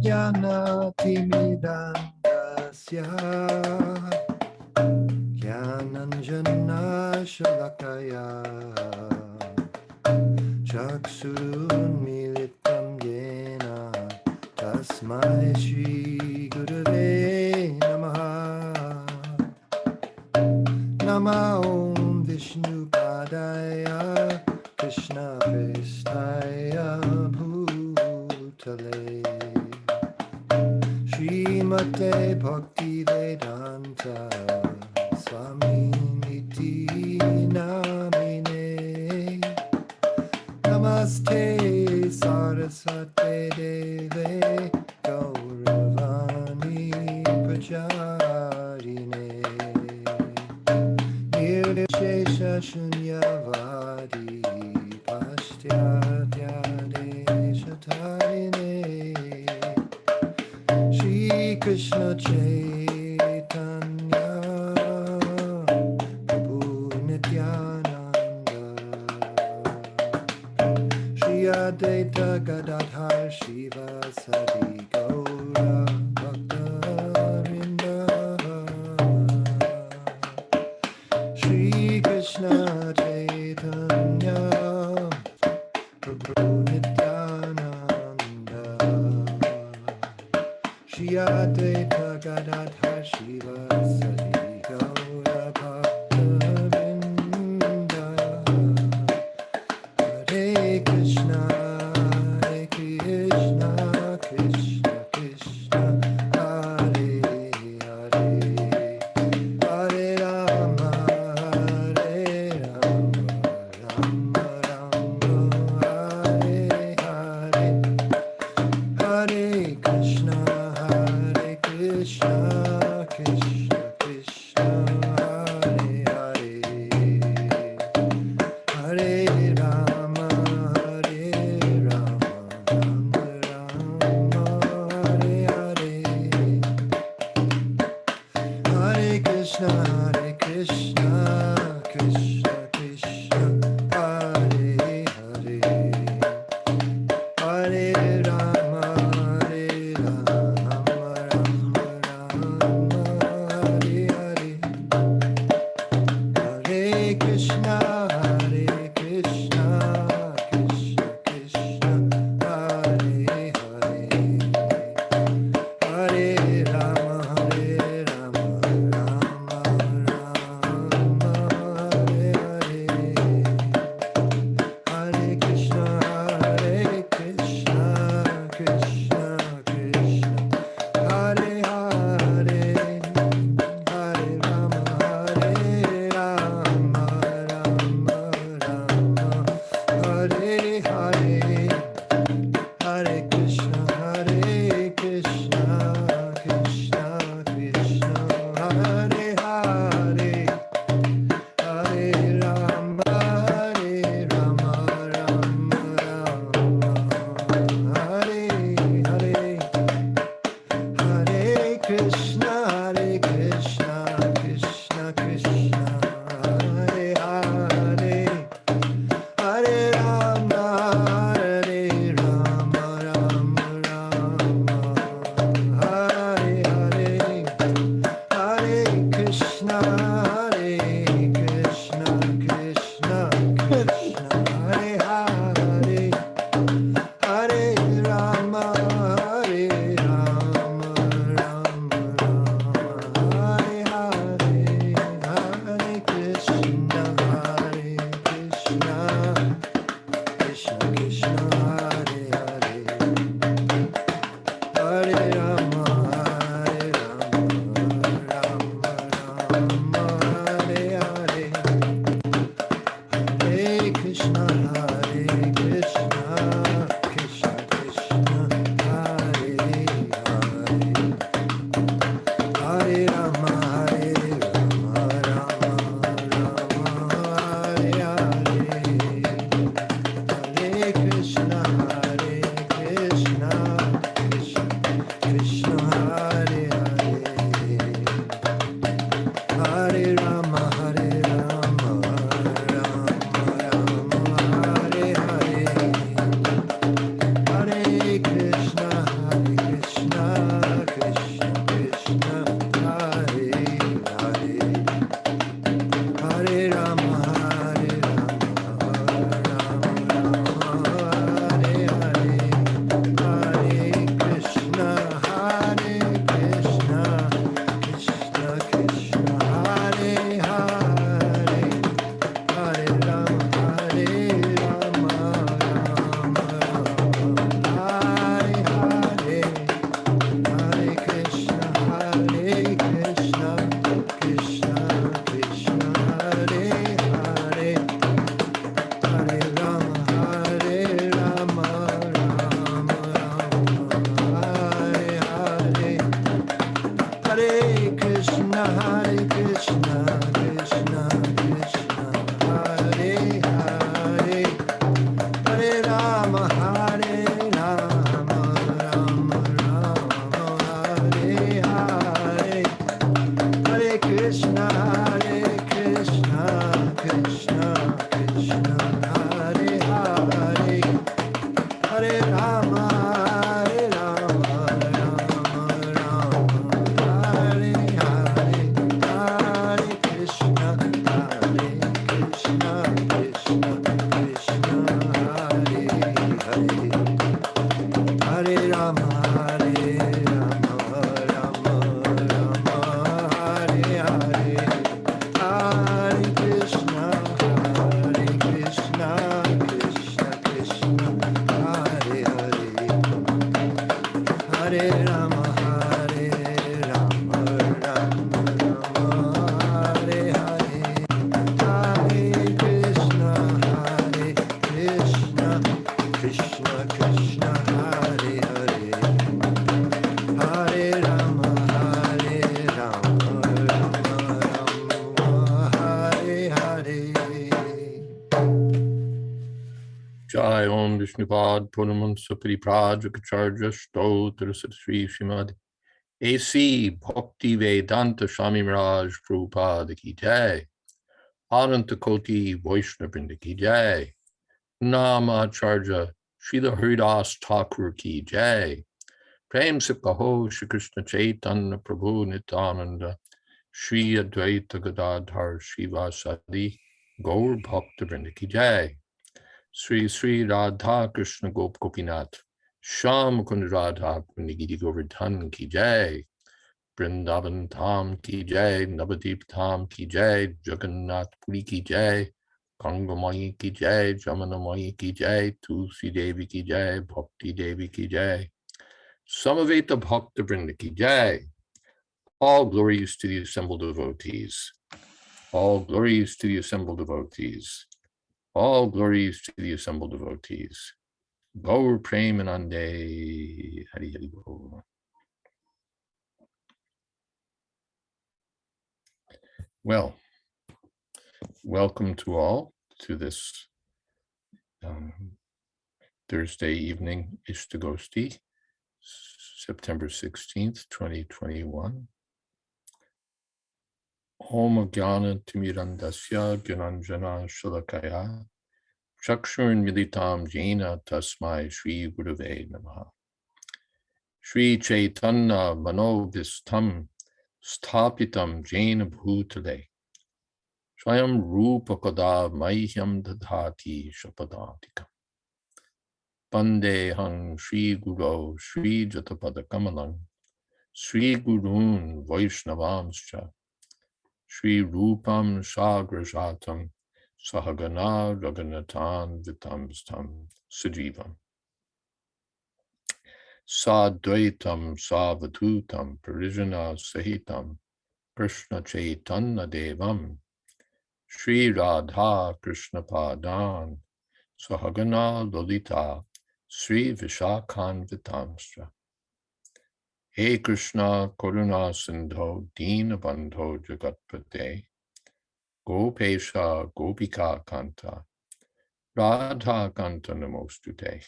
Jnanatimidandasya Jnananjana Shalakaya Chaksurunmilitam Yena Tasmai Shri Gurave Namaha Nama Om Vishnu Padaya Krishna Prestaya Bhutale Srimate Bhakti Vedanta Swami Niti Namine Namaste Saraswate Deve Gauravani Pracharine Nirvishesha Shunyavadi Pashyadya Deshatarine Shri Krishna Chaitanya Prabhu Nityananda Shri Advaita Gadadhar Shivasadi Gaura Bhakta-vrinda Shri Krishna Chaitanya Prabhu Nityananda Shri Advaita Gadadhar Shivasadi Gaura Bhakta-vrinda Hare Krishna Krishna Krishna Hare Hare Hare Rama Rama Rama Hare Hare Hare Krishna Krishna Krishna Hare Hare Hare Rama Rama Rama Hare Hare Hare Krishna Krishna Krishna Hare Hare Hare Rama Rama Rama Hare Hare Hare Krishna Krishna Krishna Hare Hare Hare Rama Rama Rama Hare Hare Hare Krishna Krishna Krishna Hare Hare Hare Rama Rama Rama Hare Hare Hare Krishna Krishna Krishna Hare Hare Hare Rama Rama Hare Hare Hare Krishna Krishna Krishna Hare Hare Hare Rama Rama Krishna, Hare Krishna, Krishna Krishna, Hare Hare, Hare Rama, Hare Rama, Rama Rama, Hare Hare, Hare Krishna, Krishna Krishna, Hare Hare, Hare Rama, Rama Rama, Hare Hare, Hare Krishna, Krishna Krishna, Hare Hare, Hare Rama, Rama Rama, Hare Hare, Hare Krishna, Krishna Krishna, Hare Hare, Hare Rama, Rama Rama, Hare Hare, Hare Krishna, Krishna Krishna, Hare Hare, Hare Rama, Rama Rama, Hare Hare. Jai Om Vishnupad Purnamamsa Paripradrakacharya Stotra Sri Srimad A.C. Bhakti Vedanta Swami Maharaj Prabhupada Ki Jai, Ananta Koti Vaishnavrinda Ki Jai, Namacharya Srila Haridas Thakur Ki Jai, Prem Se Kaho Shri Krishna Chaitanya Prabhu Nityananda, Shri Advaita Gadadhar Srivasadi Gaur Bhaktivinoda Ki Jai, Sri Sri Radha Krishna Gop Gopinath, Sham Kund Radha Kundigiri Govardhan Ki Jai, Vrindavan Tham Ki Jai, Navadip Tham Ki Jai, Jagannath Puri Ki Jai, Gangamai Ki Jai, Jamunamai Ki Jai, Tulsi Devi Ki Jai, Bhakti Devi Ki Jai, Samaveta Bhakta Vrinda Ki Jai. All glories to the assembled devotees. All glories to the assembled devotees. All glories to the assembled devotees. Gaur Premanande Hari Hari Bol. Well, welcome to all to this Thursday evening Istagosthi, September 16th, 2021. Om Jnana Timirandasya Gyananjana Shalakaya Chakshurn Militam Jena Tasmai Shri Gurave Namaha. Shri Chaitanya Manobhistam Sthapitam Jena Bhutale Swayam Rupa Kada Mahyam Dadhati Shapadantikam Pandehang Shri Guru Shri Jatapada Kamalang Shri Gurun Vaishnavamscha Shri Rupam Sagrajatam Sahagana Raganatan Vitamstam Sajivam Sadvaitam Savatutam Parijana Sahitam Krishna Chaitanya Devam Shri Radha Krishna Padan Sahagana Lolita Sri Vishakhan Vitamstra. He Krishna Karuna Sindho Dina Bandho Jagatpate Gopesha Gopika Kanta Radha Kanta Namostute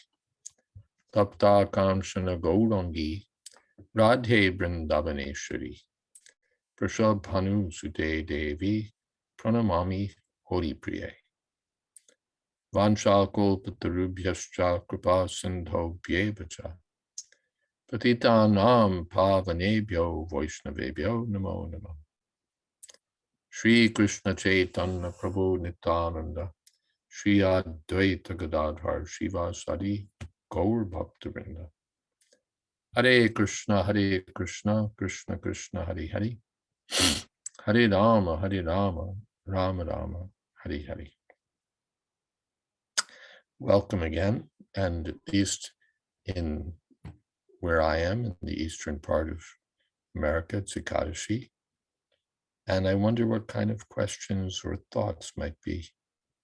Tapta Kamshana Gaurangi Radhe Vrindavaneshwari Prashabhanu Sute Devi Pranamami Hori Priye Vanshako Patarubhyascha Kripa Sindho Bhyevacha Patitanam Pavanebhyo Vaishnavebhyo Namo Namo. Shri Krishna Chaitanya Prabhu Nityananda Shri Advaita Gadadhar Shivasadi Gaur Bhaktivinoda. Hare Krishna, Krishna Krishna, Hare Hare, Hare Rama, Rama Rama, Hare Hare. Welcome again, and at least in where I am, in the eastern part of America, it's Ekadashi. And I wonder what kind of questions or thoughts might be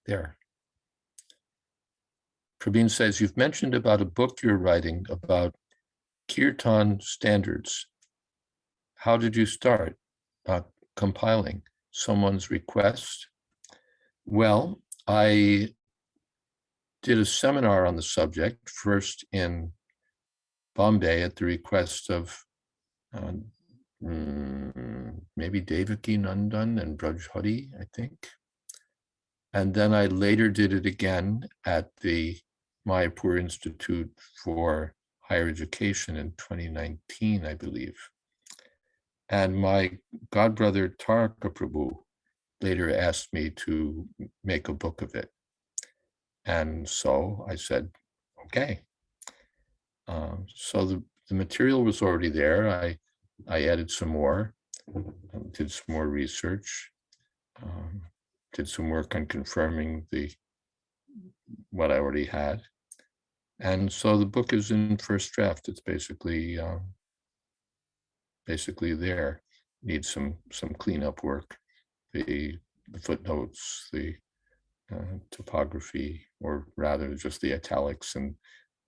there. Prabin says, you've mentioned about a book you're writing about Kirtan standards. How did you start? compiling someone's request. Well, I did a seminar on the subject, first in Bombay at the request of maybe Devaki Nandan and Braj Hari, I think. And then I later did it again at the Mayapur Institute for Higher Education in 2019, I believe. And my godbrother Taraka Prabhu later asked me to make a book of it. And so I said, okay. So the material was already there. I added some more, did some more research, did some work on confirming what I already had. And so the book is in first draft. It's basically there. Needs some cleanup work. The footnotes, the topography, or rather just the italics and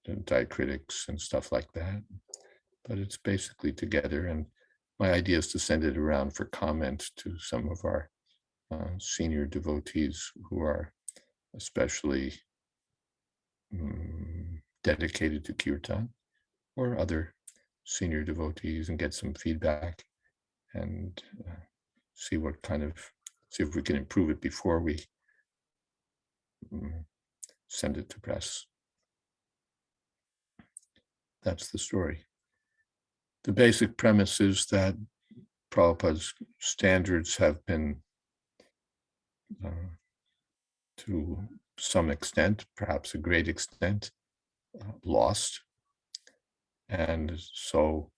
diacritics and stuff like that. But it's basically together, and my idea is to send it around for comment to some of our senior devotees who are especially dedicated to kirtan, or other senior devotees, and get some feedback and see if we can improve it before we send it to press. That's the story. The basic premise is that Prabhupada's standards have been, to some extent, perhaps a great extent, lost. And so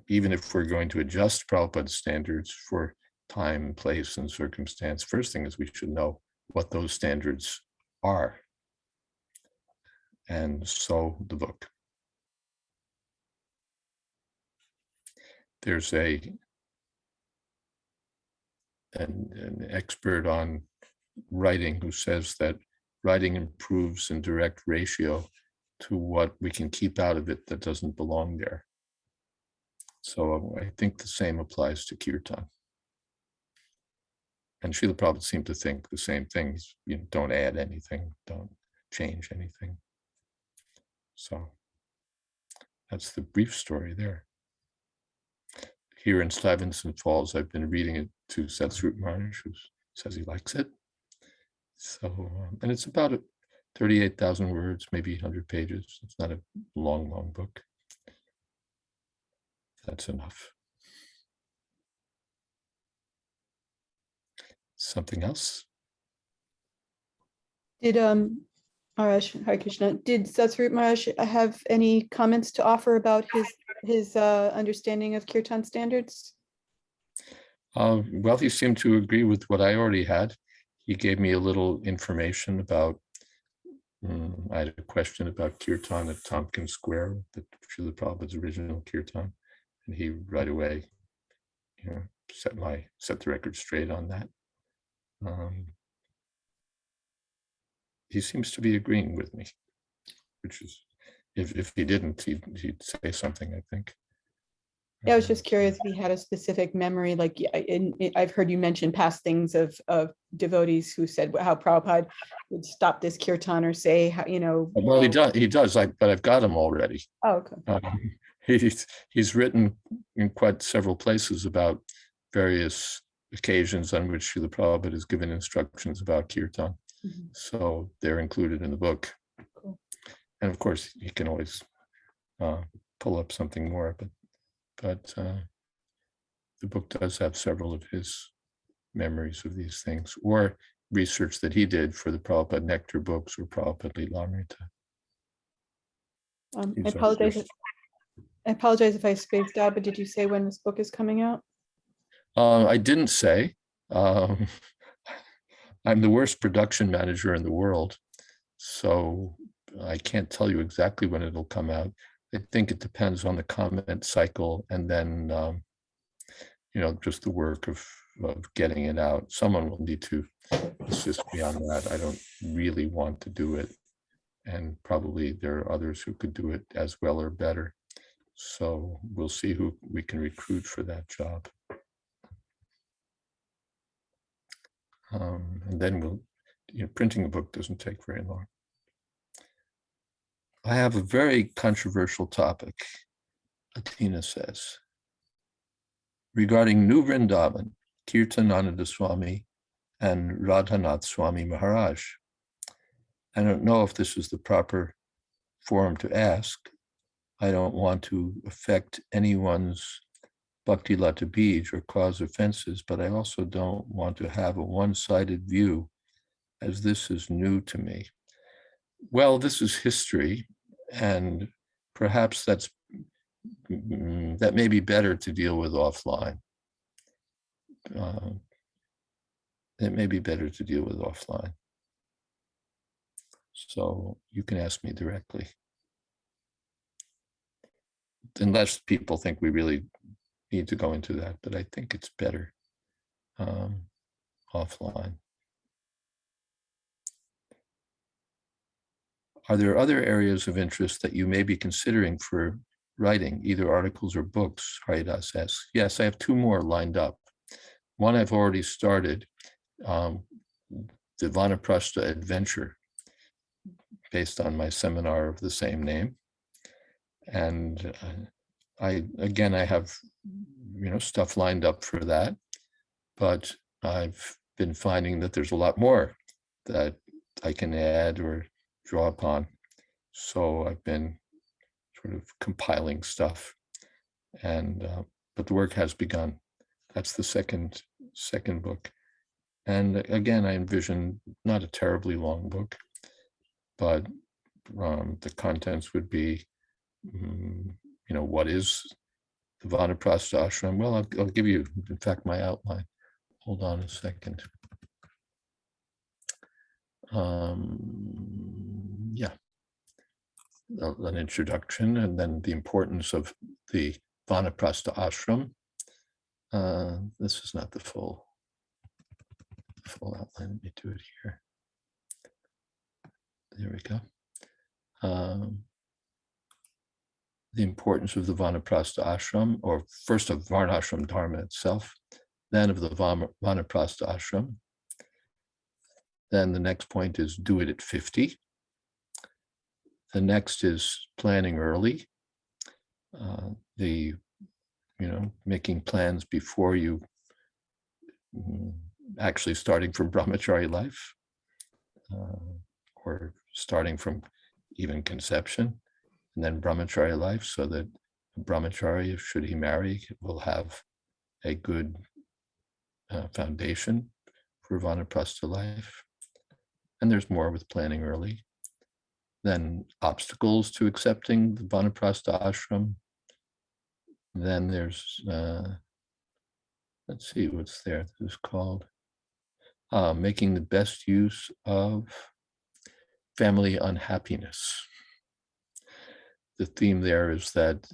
even if we're going to adjust Prabhupada's standards for time, place, and circumstance, first thing is we should know what those standards are. And so the book. There's an expert on writing who says that writing improves in direct ratio to what we can keep out of it that doesn't belong there. So I think the same applies to kirtan. And Srila Prabhupada seemed to think the same things. You know, don't add anything, don't change anything. So that's the brief story there. Here in Stuyvesant Falls, I've been reading it to Satsrup Maharaj, who says he likes it. So, and it's about 38,000 words, maybe 100 pages. It's not a long book. That's enough. Something else? Did Maharaj, Hare Krishna, did Satsvarup Maharaj have any comments to offer about his understanding of kirtan standards? Well, he seemed to agree with what I already had. He gave me a little information about, I had a question about kirtan at Tompkins Square, the Srila Prabhupada's original kirtan, and he right away, set the record straight on that. He seems to be agreeing with me, which is, if he didn't, he'd say something, I think. Yeah, I was just curious if he had a specific memory, like I've heard you mention past things of devotees who said how Prabhupada would stop this kirtan or say, Well, he does, but I've got him already. Oh, okay. He's written in quite several places about various occasions on which Srila Prabhupada has given instructions about kirtan. Mm-hmm. So they're included in the book. Cool. And of course, he can always pull up something more, but the book does have several of his memories of these things, or research that he did for the Prabhupada Nectar books or Prabhupada Lilamrita. I apologize if I spaced out, but did you say when this book is coming out? I didn't say. I'm the worst production manager in the world, so I can't tell you exactly when it'll come out. I think it depends on the comment cycle, and then just the work of getting it out. Someone will need to assist me on that. I don't really want to do it, and probably there are others who could do it as well or better. So we'll see who we can recruit for that job. And then printing a book doesn't take very long. I have a very controversial topic, Atina says, regarding New Vrindavan, Kirtanananda Swami and Radhanath Swami Maharaj. I don't know if this is the proper forum to ask. I don't want to affect anyone's Bhakti Lata Bij or cause offenses, but I also don't want to have a one-sided view, as this is new to me. Well, this is history, and perhaps that may be better to deal with offline. It may be better to deal with offline. So you can ask me directly. Unless people think we really need to go into that, but I think it's better offline. Are there other areas of interest that you may be considering for writing, either articles or books? Haridas asks. Yes, I have 2 more lined up. One I've already started, the Vanaprastha Adventure, based on my seminar of the same name. And I have, stuff lined up for that, but I've been finding that there's a lot more that I can add or draw upon. So I've been sort of compiling stuff, and but the work has begun. That's the second book. And again, I envision not a terribly long book, but the contents would be, what is the Vanaprastha Ashram? Well, I'll give you, in fact, my outline. Hold on a second. An introduction, and then the importance of the Vanaprastha Ashram. This is not the full outline. Let me do it here. There we go. The importance of the Vanaprastha Ashram, or first of Varnashram Dharma itself, then of the Vanaprastha Ashram. Then the next point is do it at 50. The next is planning early. Making plans before you actually starting from brahmachari life, or starting from even conception, and then brahmachari life, so that brahmachari, should he marry, will have a good foundation for vanaprastha life. And there's more with planning early. Then obstacles to accepting the vanaprastha ashram. Then there's, let's see what's there. This is called making the best use of family unhappiness. The theme there is that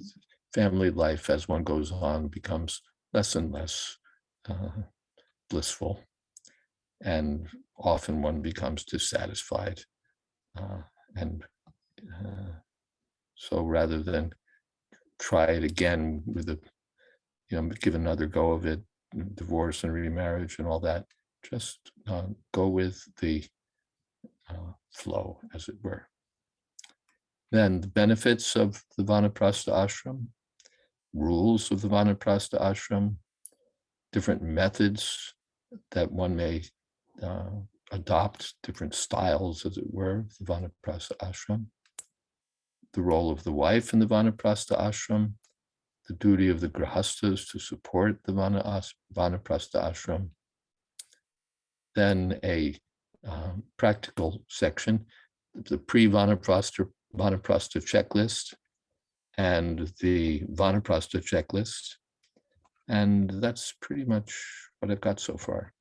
family life, as one goes on, becomes less and less blissful, and often one becomes dissatisfied. So rather than try it again with give another go of it, divorce and remarriage and all that, just go with the flow, as it were. Then the benefits of the vanaprastha ashram, rules of the vanaprastha ashram, different methods that one may adopt, different styles, as it were, of the vanaprastha ashram, the role of the wife in the vanaprastha ashram, the duty of the grihastas to support the vanaprastha ashram. Then a practical section, the pre-vanaprastha checklist and the vanaprastha checklist. And that's pretty much what I've got so far.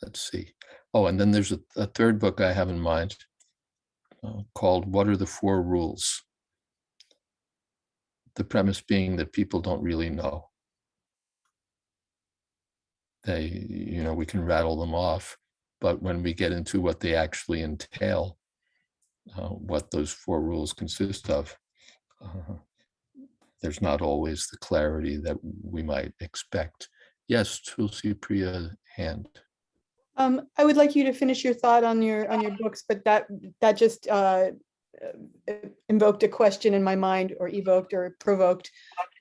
Let's see. Oh, and then there's a third book I have in mind called What Are the Four Rules? The premise being that people don't really know. We can rattle them off, but when we get into what they actually entail, what those four rules consist of, there's not always the clarity that we might expect. Yes, Tulsi Priya hand. I would like you to finish your thought on your books, but that just invoked a question in my mind, or evoked or provoked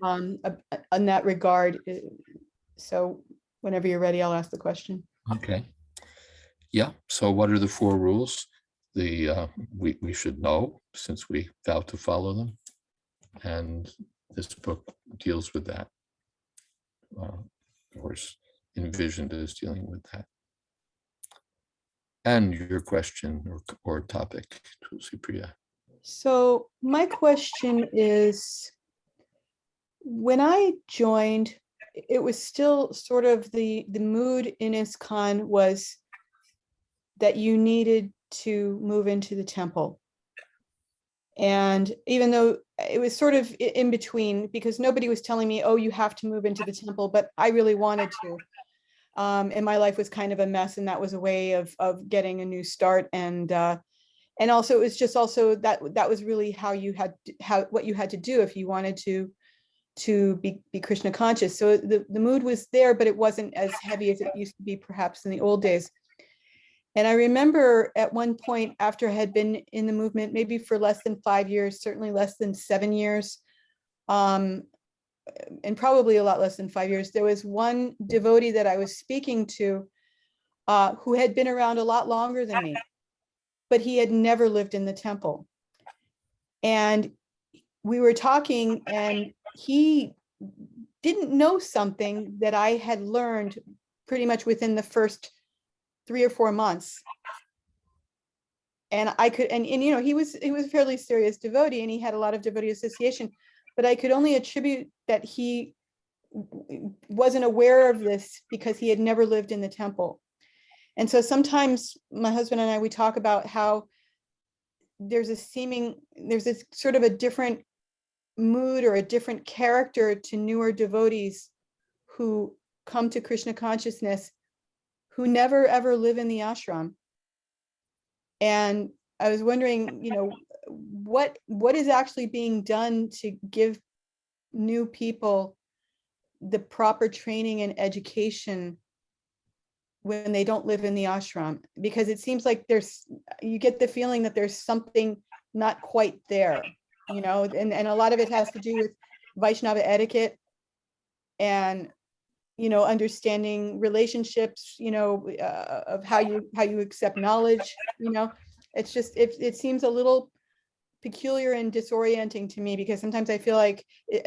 on that regard. So whenever you're ready, I'll ask the question. Okay. Yeah. So what are the 4 rules? We should know, since we vow to follow them, and this book deals with that. Of course, envisioned as dealing with that. And your question or topic, Tulsi Priya. So my question is, when I joined, it was still sort of the mood in ISKCON was that you needed to move into the temple. And even though it was sort of in between, because nobody was telling me, oh, you have to move into the temple, but I really wanted to. And my life was kind of a mess, and that was a way of getting a new start. And also it was just also that was really what you had to do if you wanted to be Krishna conscious. So the mood was there, but it wasn't as heavy as it used to be perhaps in the old days. And I remember at one point, after I had been in the movement, maybe for less than 5 years, certainly less than 7 years, and probably a lot less than 5 years, there was one devotee that I was speaking to who had been around a lot longer than me, but he had never lived in the temple. And we were talking, and he didn't know something that I had learned pretty much within the first 3 or 4 months. And I could, and you know, he was a fairly serious devotee, and he had a lot of devotee association, but I could only attribute that he wasn't aware of this because he had never lived in the temple. And so sometimes my husband and I, we talk about how there's this sort of a different mood or a different character to newer devotees who come to Krishna consciousness, who never ever live in the ashram. And I was wondering, you know, what is actually being done to give new people the proper training and education when they don't live in the ashram? Because it seems like you get the feeling that there's something not quite there, you know, and a lot of it has to do with Vaishnava etiquette and, you know, understanding relationships, you know, of how you accept knowledge, you know. It's just, it seems a little peculiar and disorienting to me, because sometimes I feel like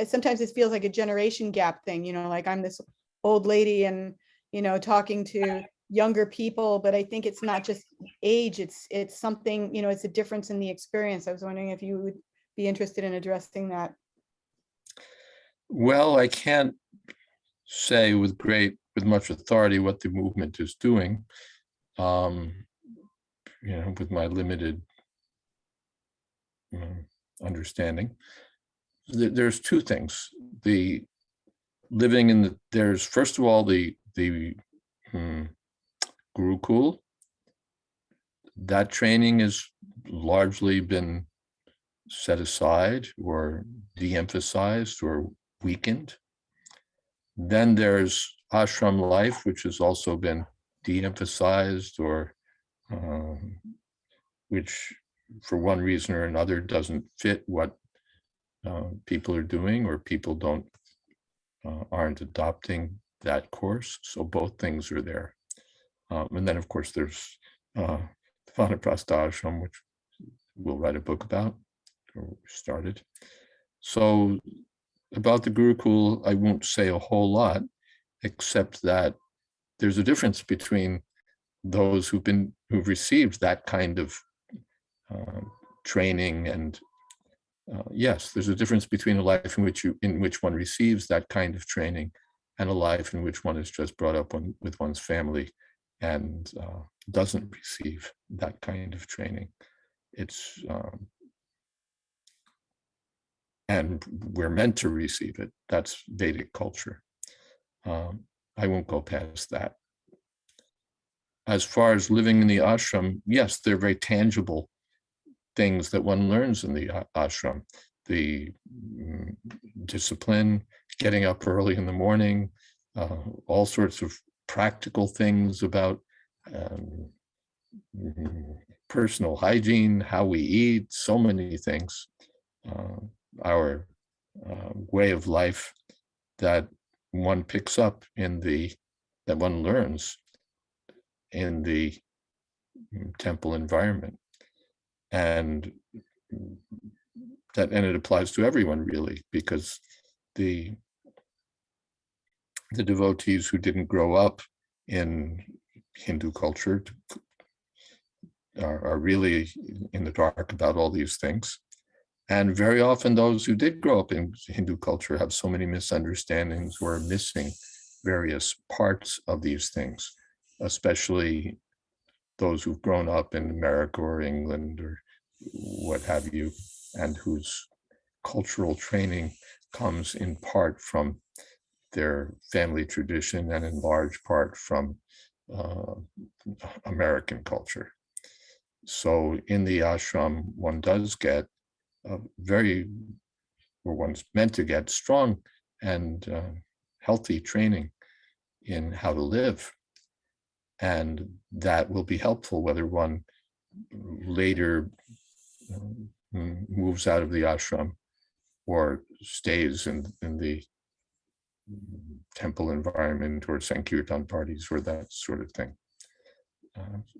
sometimes it feels like a generation gap thing, you know, like I'm this old lady and, you know, talking to younger people, but I think it's not just age, it's something, you know, it's a difference in the experience. I was wondering if you would be interested in addressing that. Well, I can't say with much authority what the movement is doing, you know, with my limited understanding. There's 2 things. The living in there's first of all the Gurukul. That training has largely been set aside or de-emphasized or weakened. Then there's ashram life, which has also been de-emphasized, or which for one reason or another doesn't fit what people are doing, or people aren't adopting that course. So both things are there. And then of course there's Vanaprastha Ashram, which we'll write a book about, or started. So about the Gurukul, I won't say a whole lot, except that there's a difference between those who've received that kind of training, and yes, there's a difference between a life in which one receives that kind of training and a life in which one is just brought up with one's family and doesn't receive that kind of training. It's and we're meant to receive it. That's Vedic culture. I won't go past that. As far as living in the ashram, yes, they're very tangible things that one learns in the ashram. The discipline, getting up early in the morning, all sorts of practical things about personal hygiene, how we eat, so many things, our way of life that one picks up that one learns in the temple environment. And it applies to everyone really, because the devotees who didn't grow up in Hindu culture are really in the dark about all these things. And very often those who did grow up in Hindu culture have so many misunderstandings or are missing various parts of these things, especially those who've grown up in America or England or what have you, and whose cultural training comes in part from their family tradition and in large part from American culture. So in the ashram, one does get one's meant to get strong and healthy training in how to live. And that will be helpful whether one later moves out of the ashram or stays in the temple environment or Sankirtan parties or that sort of thing.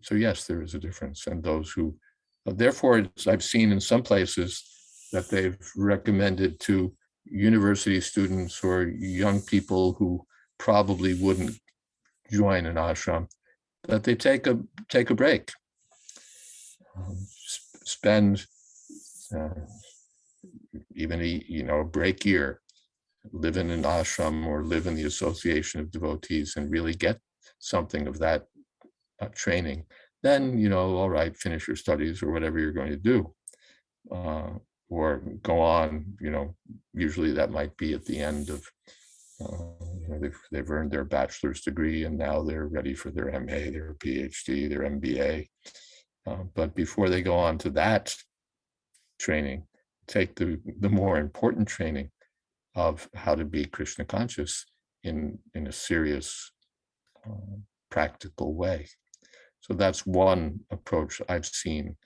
So yes, there is a difference. And those who, therefore, I've seen in some places that they've recommended to university students or young people who probably wouldn't join an ashram, that they take a break, spend even a break year, live in an ashram or live in the association of devotees and really get something of that training. Then, all right, finish your studies or whatever you're going to do, or go on. Usually that might be at the end of, they've earned their bachelor's degree and now they're ready for their MA, their PhD, their MBA. But before they go on to that training, take the more important training of how to be Krishna conscious in a serious, practical way. So that's one approach I've seen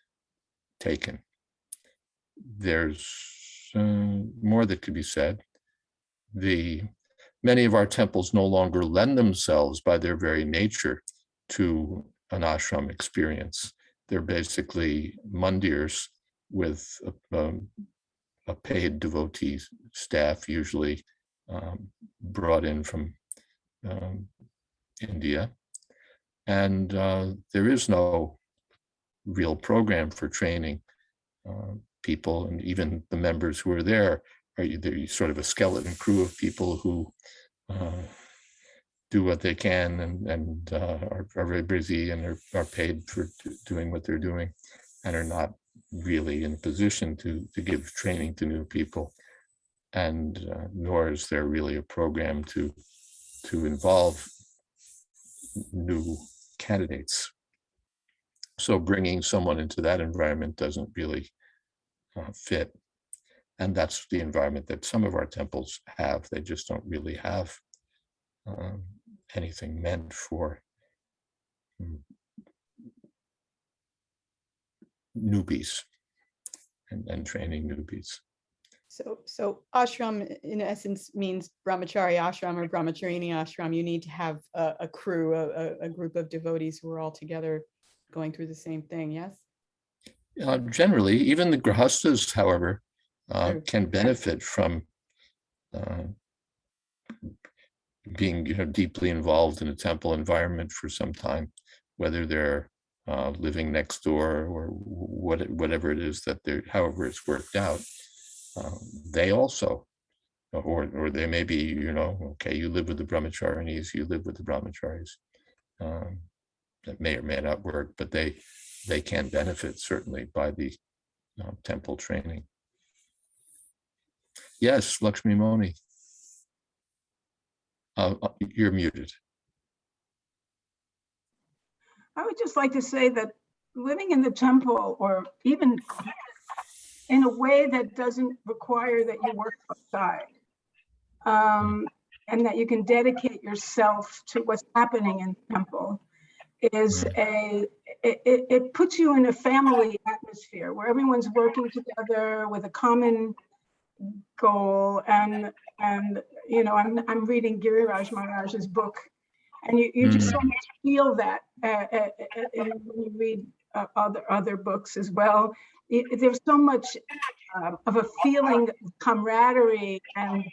taken. There's more that could be said. Many of our temples no longer lend themselves by their very nature to an ashram experience. They're basically mandirs with a paid devotee staff, usually brought in from India. And there is no real program for training people, and even the members who are there are sort of a skeleton crew of people who do what they can and are very busy and are paid for doing what they're doing and are not really in a position to give training to new people. And nor is there really a program to involve new candidates. So bringing someone into that environment doesn't really fit. And that's the environment that some of our temples have. They just don't really have anything meant for newbies and training newbies. So ashram in essence means brahmachari ashram or brahmacharini ashram. You need to have a crew, a group of devotees who are all together going through the same thing, yes? Generally, even the grihastas, however, can benefit from being deeply involved in a temple environment for some time, whether they're living next door or whatever it is that however it's worked out. They also, or they may be, okay, you live with the brahmacharinis, you live with the brahmacharis. That may or may not work, but they can benefit certainly by the temple training. Yes, Lakshmi Moni. You're muted. I would just like to say that living in the temple, or even in a way that doesn't require that you work outside, and that you can dedicate yourself to what's happening in the temple is it puts you in a family atmosphere where everyone's working together with a common goal. And you know, I'm reading Giriraj Maharaj's book, and you just so much feel that and when you read other books as well. There's so much of a feeling of camaraderie and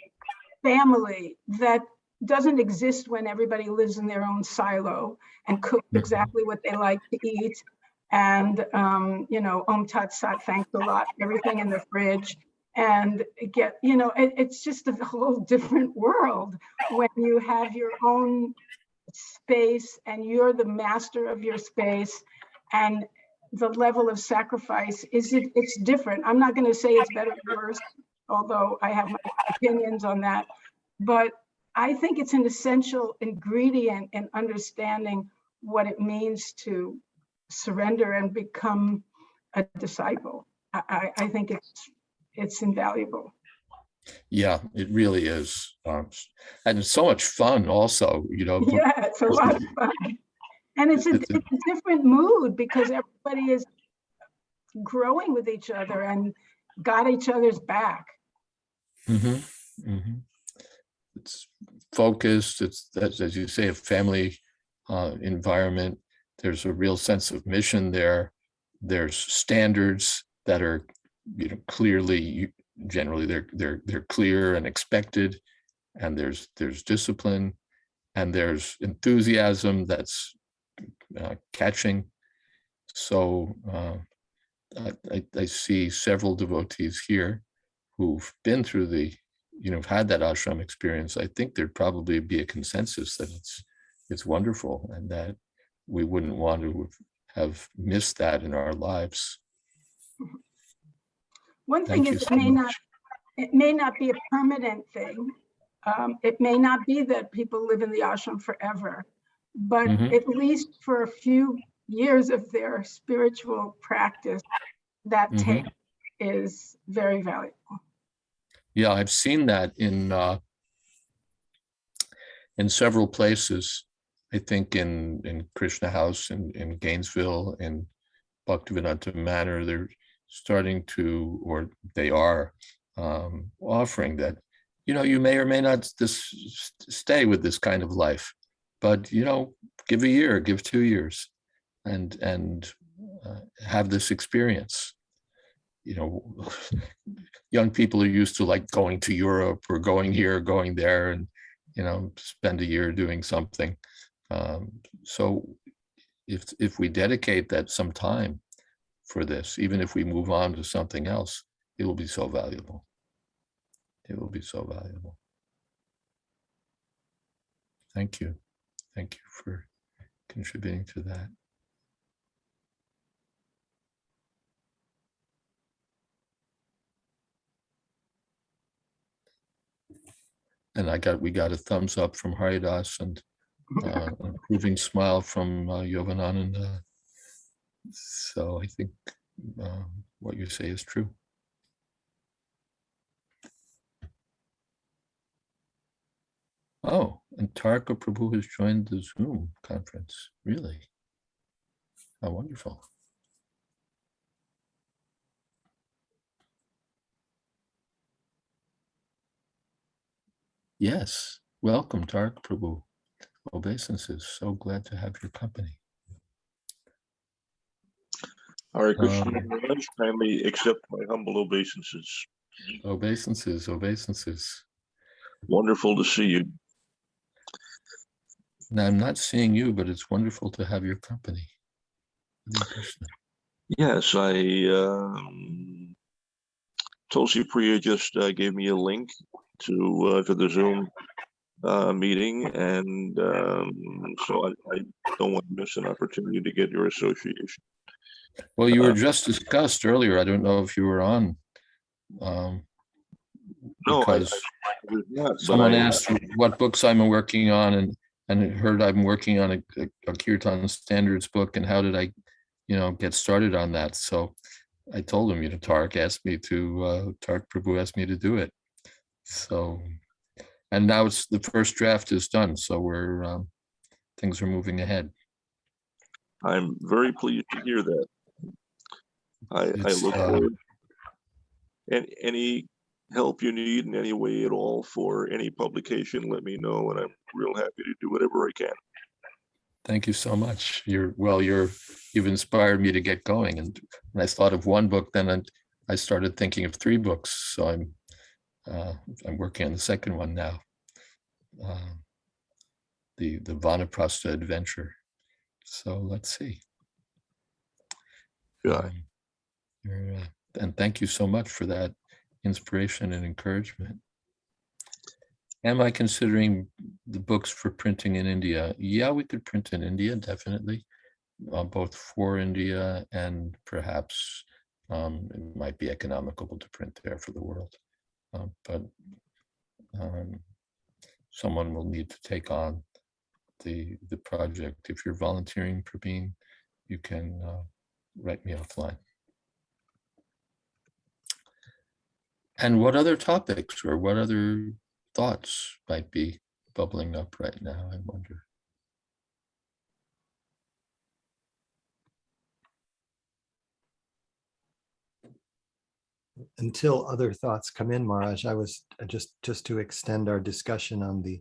family that doesn't exist when everybody lives in their own silo and cooks exactly what they like to eat. And, you know, Om Tat Sat, thanks a lot, everything in the fridge. And get, you know, it's just a whole different world when you have your own space and you're the master of your space, and the level of sacrifice it's different. I'm not going to say it's better or worse, although I have my opinions on that, but I think it's an essential ingredient in understanding what it means to surrender and become a disciple. I think it's invaluable. Yeah, it really is. And it's so much fun also, you know. Yeah, it's a lot of fun. And it's a different mood because everybody is growing with each other and got each other's back. It's focused. It's, as you say, a family environment. There's a real sense of mission there. There's standards that are, you know, clearly, generally they're clear and expected, and there's discipline, and there's enthusiasm that's catching. So I see several devotees here who've been through the, you know, had that ashram experience. I think there'd probably be a consensus that it's wonderful, and that we wouldn't want to have missed that in our lives. One thing is it may not be a permanent thing. It may not be that people live in the ashram forever, but at least for a few years of their spiritual practice, that take is very valuable. Yeah, I've seen that in several places. I think in Krishna House in Gainesville, in Bhaktivedanta Manor, they're starting to, or they are offering that, you know, you may or may not stay with this kind of life, but, you know, give a year, give 2 years, and have this experience. You know, young people are used to like going to Europe or going here, going there, and, you know, spend a year doing something. So if we dedicate that some time for this, even if we move on to something else, it will be so valuable. It will be so valuable. Thank you. Thank you for contributing to that. And we got a thumbs up from Haridas, and an approving smile from Yovanananda. So I think what you say is true. Oh, and Tarka Prabhu has joined the Zoom conference. Really? How wonderful. Yes, welcome, Tarka Prabhu. Obeisances, so glad to have your company. Hare Krishna, kindly accept my humble obeisances. Obeisances, obeisances. Wonderful to see you. Now, I'm not seeing you, but it's wonderful to have your company. Hare Krishna. Yes, Tulsi Priya just gave me a link to the Zoom meeting, and so I don't want to miss an opportunity to get your association. Well, you were just discussed earlier. I don't know if you were on. No, because I was not, someone asked what books I'm working on, and heard I'm working on a Kirtan standards book, and how did I, you know, get started on that. So I told him, you know, Tarek Prabhu asked me to do it. So And now it's the first draft is done, so we're things are moving ahead. I'm very pleased to hear that. I It's, look forward. And any help you need in any way at all for any publication, let me know, and I'm real happy to do whatever I can. Thank you so much. You've inspired me to get going. And when I thought of one book, then I started thinking of 3 books. So I'm working on the second one now, the Vanaprastha adventure. So let's see. Yeah. And thank you so much for that inspiration and encouragement. Am I considering the books for printing in India? Yeah, we could print in India, definitely, both for India and perhaps it might be economical to print there for the world. But someone will need to take on the project. If you're volunteering, Prabeen, you can write me offline. And what other topics or what other thoughts might be bubbling up right now, I wonder. Until other thoughts come in, Maharaj, I was just to extend our discussion on the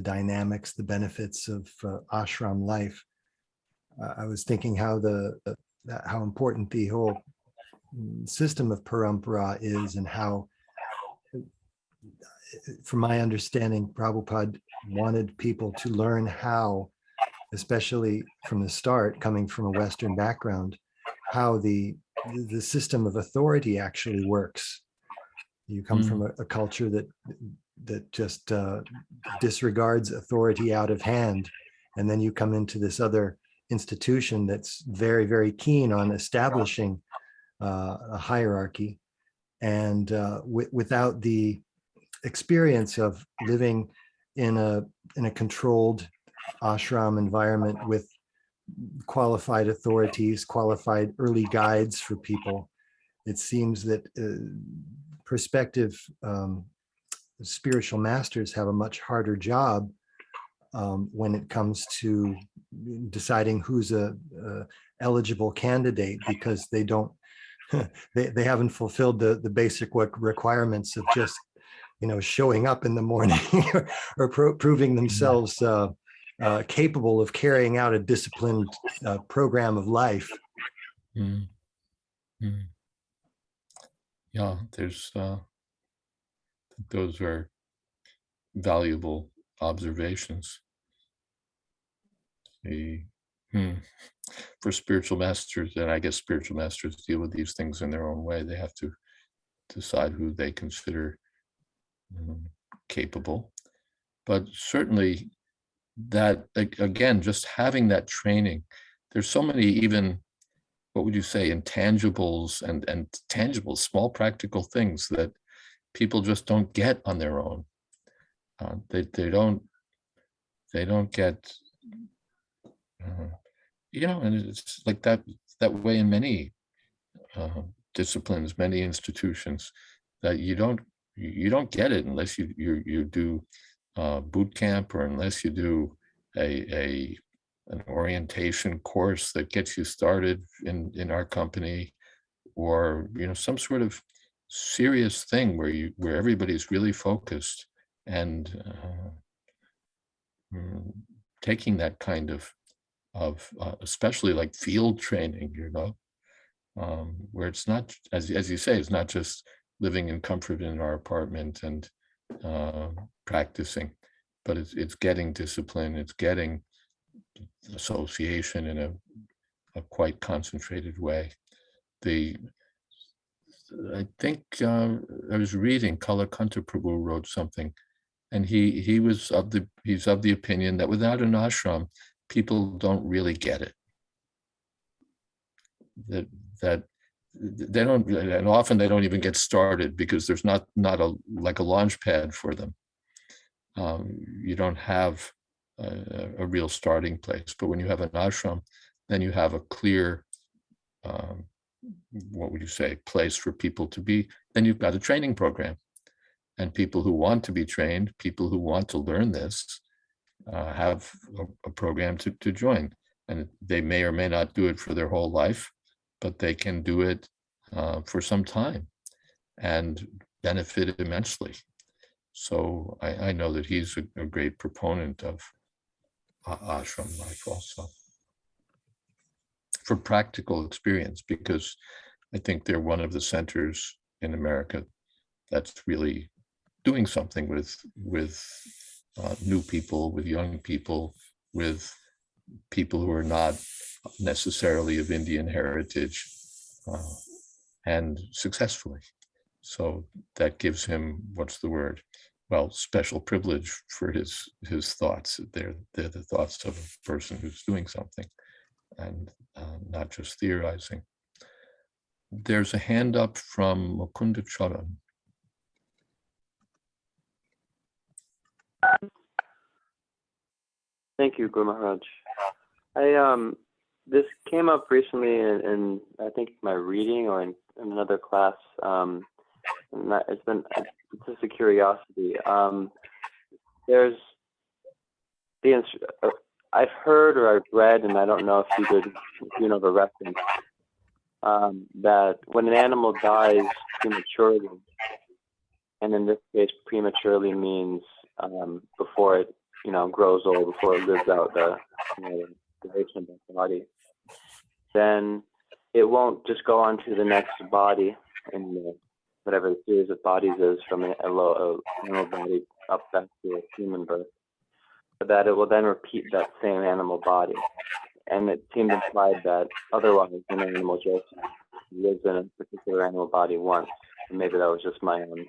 dynamics, the benefits of ashram life. I was thinking how how important the whole system of parampara is, and how, from my understanding, Prabhupada wanted people to learn how, especially from the start, coming from a Western background, how the system of authority actually works. You come from a culture that just disregards authority out of hand, and then you come into this other institution that's very, very keen on establishing a hierarchy, and without the experience of living in a controlled ashram environment with qualified authorities, qualified early guides for people, it seems that prospective spiritual masters have a much harder job when it comes to deciding who's a eligible candidate, because they don't they haven't fulfilled the basic requirements of just showing up in the morning or proving themselves capable of carrying out a disciplined program of life. Yeah, there's those are valuable observations. For spiritual masters, and I guess spiritual masters deal with these things in their own way. They have to decide who they consider capable. But certainly that, again, just having that training, there's so many, even, what would you say, intangibles and tangible, small practical things that people just don't get on their own. They don't get, and it's like that way in many disciplines, many institutions, that you don't get it unless you do boot camp, or unless you do an orientation course that gets you started in our company, or some sort of serious thing where everybody's really focused and taking that kind of especially like field training, where it's not, as you say, it's not just living in comfort in our apartment and practicing, but it's getting discipline, it's getting association in a quite concentrated way. I think I was reading Kalakanta Prabhu wrote something, and he's of the opinion that without an ashram, people don't really get it. That they don't, and often they don't even get started because there's not like a launch pad for them. You don't have a real starting place. But when you have an ashram, then you have a clear, what would you say, place for people to be. Then you've got a training program, And people who want to be trained, people who want to learn this, have a program to join. And they may or may not do it for their whole life, but they can do it for some time and benefit immensely. So I know that he's a great proponent of ashram life also, for practical experience, because I think they're one of the centers in America that's really doing something with new people, with young people, with people who are not necessarily of Indian heritage, and successfully. So that gives him, what's the word? Well, special privilege for his thoughts. They're the thoughts of a person who's doing something and not just theorizing. There's a hand up from Mukunda Charan. Thank you, Guru Maharaj. This came up recently in I think my reading or in another class. It's just a curiosity. There's I've heard or I've read, and I don't know if you know the reference, that when an animal dies prematurely, and in this case, prematurely means before it grows old, before it lives out the duration of the body, then it won't just go on to the next body in whatever the series of bodies is from a animal body up back to a human birth, but that it will then repeat that same animal body. And it seemed implied that otherwise an animal just lives in a particular animal body once. And maybe that was just my own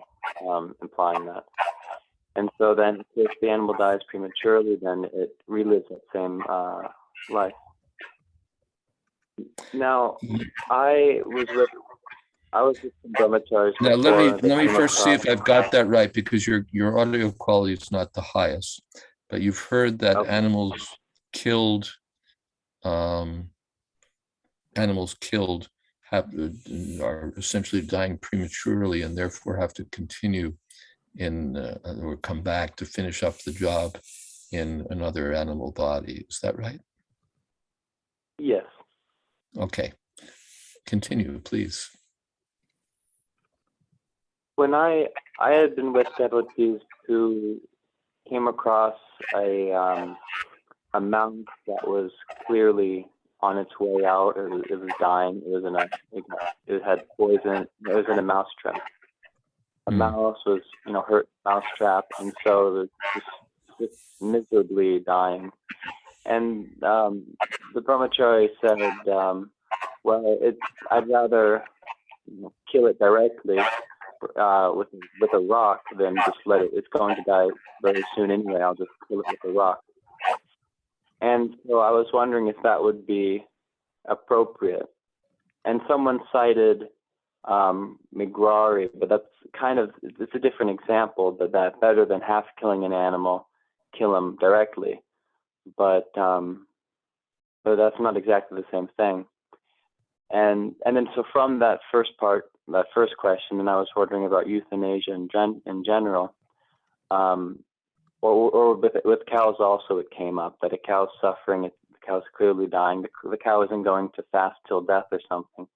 implying that. And so then if the animal dies prematurely, then it relives that same life. Now, I was with some brahmacharis. Now let me first see if I've got that right, because your audio quality is not the highest, but you've heard that Okay. animals killed are essentially dying prematurely and therefore have to continue or come back to finish up the job in another animal body. Is that right? Yes. Okay. Continue, please. When I had been with devotees who came across a mouse that was clearly on its way out, or it was dying. It had poison. It was in a mouse trap. A mouse was, hurt mouse trap, and so it was just miserably dying. And the brahmachari said, well, I'd rather kill it directly with a rock than just let it. It's going to die very soon anyway. I'll just kill it with a rock. And so I was wondering if that would be appropriate. And someone cited migrari, but it's a different example. That better than half killing an animal, kill him directly. But that's not exactly the same thing. And then so from that first question, and I was wondering about euthanasia in general, or with cows also, it came up that a cow's suffering, the cow's clearly dying, the cow isn't going to fast till death or something.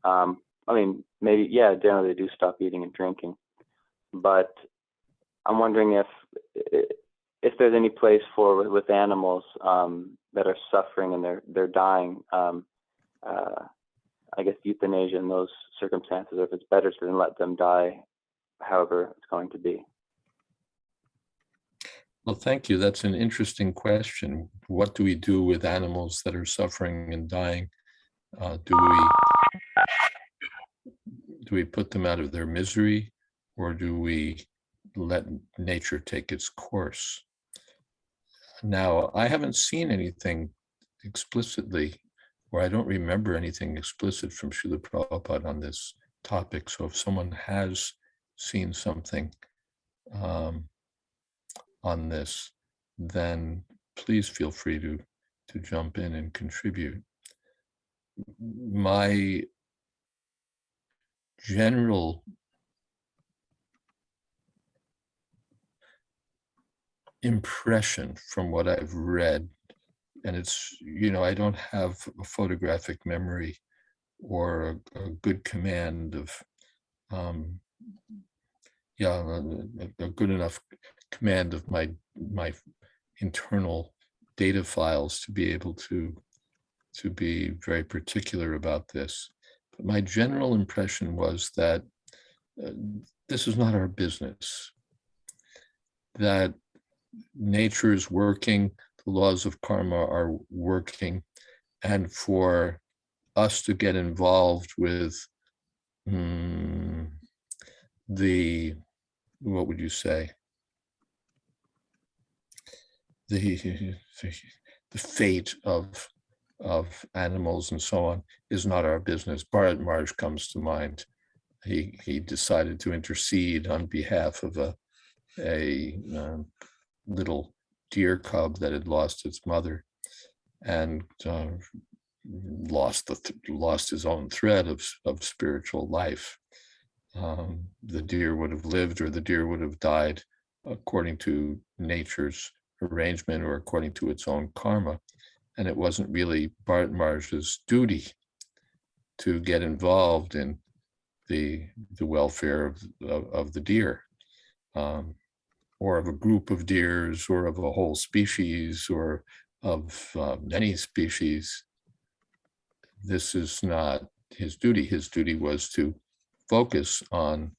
I mean, maybe, yeah, generally they do stop eating and drinking, but I'm wondering if there's any place with animals that are suffering and they're dying, I guess euthanasia in those circumstances, or if it's better to let them die however it's going to be. Well, thank you. That's an interesting question. What do we do with animals that are suffering and dying? Do we put them out of their misery, or do we let nature take its course? Now, I haven't seen anything explicitly, or I don't remember anything explicit from Srila Prabhupada on this topic. So if someone has seen something on this, then please feel free to jump in and contribute. My general impression from what I've read, and it's, I don't have a photographic memory or a good command of, a good enough command of my internal data files to be able to be very particular about this. But my general impression was that this is not our business, that nature is working, the laws of karma are working, and for us to get involved with what would you say, the fate of animals and so on is not our business. Bharat Maharaj comes to mind. He decided to intercede on behalf of a little deer cub that had lost its mother and lost his own thread of spiritual life. The deer would have lived, or the deer would have died according to nature's arrangement or according to its own karma. And it wasn't really Bharat Maharaj's duty to get involved in the welfare of the deer, or of a group of deers, or of a whole species, or of many species. This is not his duty. His duty was to focus on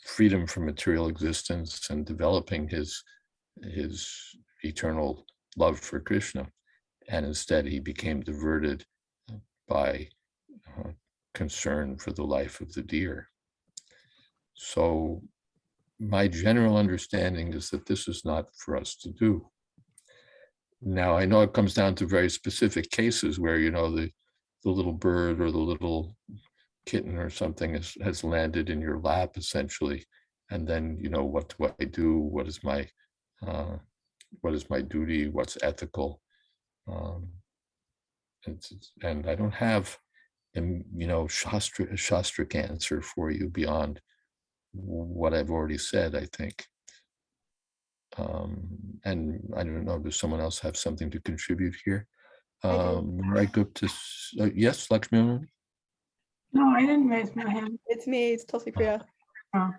freedom from material existence and developing his eternal love for Krishna. And instead he became diverted by concern for the life of the deer. So my general understanding is that this is not for us to do. Now, I know it comes down to very specific cases where, the little bird or the little kitten or something has landed in your lap, essentially. And then, what do I do? What is my duty? What's ethical? And I don't have a shastric answer for you beyond what I've already said, I think. And I don't know, does someone else have something to contribute here? Right, go to, yes, Lakshmi? No, I didn't raise my hand. It's me, it's Tulsi Priya. Oh.